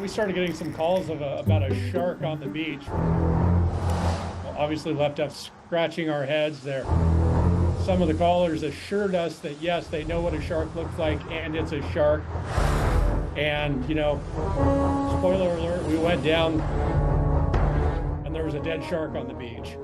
We started getting some calls about a shark on the beach. Well, obviously left us scratching our heads there. Some of the callers assured us that yes, they know what a shark looks like and it's a shark. And, spoiler alert, we went down and there was a dead shark on the beach.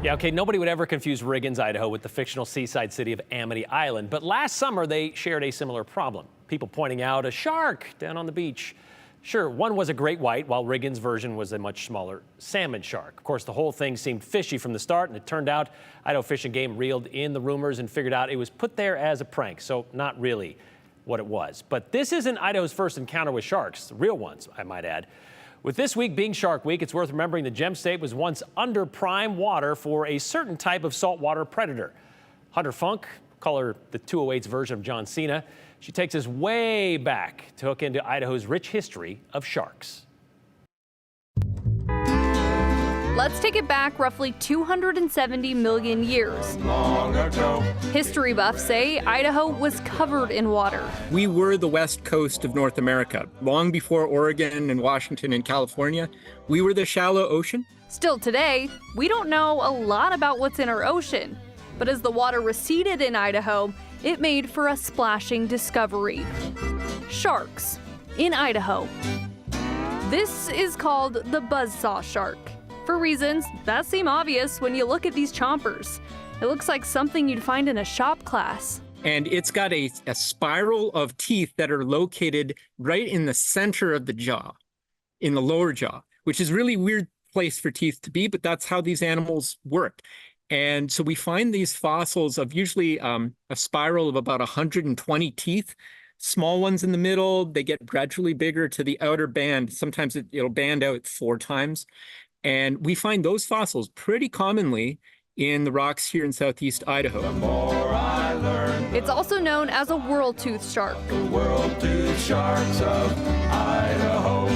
Yeah, okay, nobody would ever confuse Riggins, Idaho with the fictional seaside city of Amity Island. But last summer, they shared a similar problem. People pointing out a shark down on the beach. Sure, one was a great white, while Riggins' version was a much smaller salmon shark. Of course, the whole thing seemed fishy from the start, and it turned out Idaho Fish and Game reeled in the rumors and figured out it was put there as a prank, so not really what it was. But this isn't Idaho's first encounter with sharks, the real ones, I might add. With this week being Shark Week, it's worth remembering the Gem State was once under prime water for a certain type of saltwater predator. Hunter Funk, call her the 208's version of John Cena, she takes us way back to hook into Idaho's rich history of sharks. Let's take it back roughly 270 million years. History buffs say Idaho was covered in water. We were the west coast of North America. Long before Oregon and Washington and California, we were the shallow ocean. Still today, we don't know a lot about what's in our ocean. But as the water receded in Idaho, it made for a splashing discovery. Sharks in Idaho. This is called the buzzsaw shark, for reasons that seem obvious when you look at these chompers. It looks like something you'd find in a shop class. And it's got a spiral of teeth that are located right in the center of the jaw, in the lower jaw, which is a really weird place for teeth to be, but that's how these animals work. And so we find these fossils of usually a spiral of about 120 teeth, small ones in the middle. They get gradually bigger to the outer band. Sometimes it'll band out 4 times. And we find those fossils pretty commonly in the rocks here in southeast Idaho. It's also known as a world-toothed shark. The world-toothed sharks of Idaho.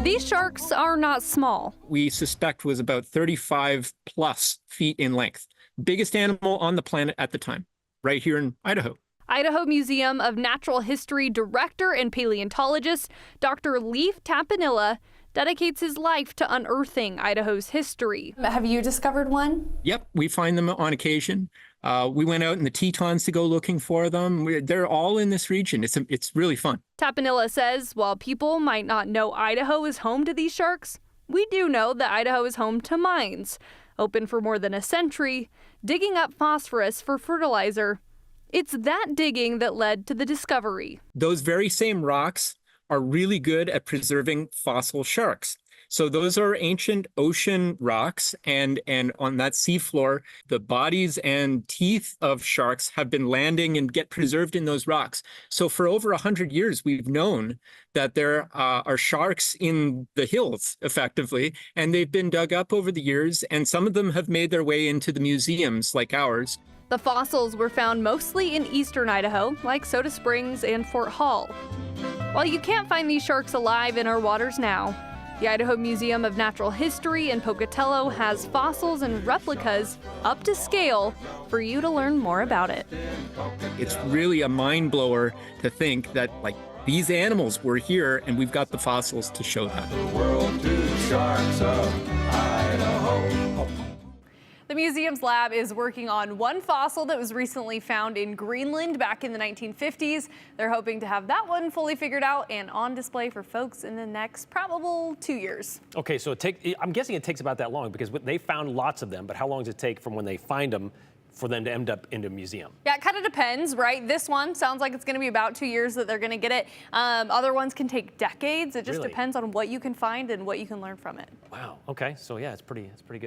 These sharks are not small. We suspect was about 35 plus feet in length. Biggest animal on the planet at the time, right here in Idaho. Idaho Museum of Natural History director and paleontologist Dr. Leif Tapanilla dedicates his life to unearthing Idaho's history. Have you discovered one? Yep, we find them on occasion. We went out in the Tetons to go looking for them. They're all in this region. It's really fun. Tapanilla says while people might not know Idaho is home to these sharks, we do know that Idaho is home to mines, open for more than a century, digging up phosphorus for fertilizer. It's that digging that led to the discovery. Those very same rocks are really good at preserving fossil sharks. So those are ancient ocean rocks, and on that seafloor, the bodies and teeth of sharks have been landing and get preserved in those rocks. So for over 100 years, we've known that there are sharks in the hills, effectively, and they've been dug up over the years, and some of them have made their way into the museums like ours. The fossils were found mostly in eastern Idaho, like Soda Springs and Fort Hall. While you can't find these sharks alive in our waters now, the Idaho Museum of Natural History in Pocatello has fossils and replicas up to scale for you to learn more about it. It's really a mind blower to think that these animals were here and we've got the fossils to show that. The world-toothed sharks of Idaho. The museum's lab is working on one fossil that was recently found in Greenland back in the 1950s. They're hoping to have that one fully figured out and on display for folks in the next probable 2 years. Okay, so I'm guessing it takes about that long because they found lots of them, but how long does it take from when they find them for them to end up in a museum? Yeah, it kind of depends, right? This one sounds like it's going to be about 2 years that they're going to get it. Other ones can take decades. It just Really? depends on what you can find and what you can learn from it. Wow, okay, so yeah, it's pretty good.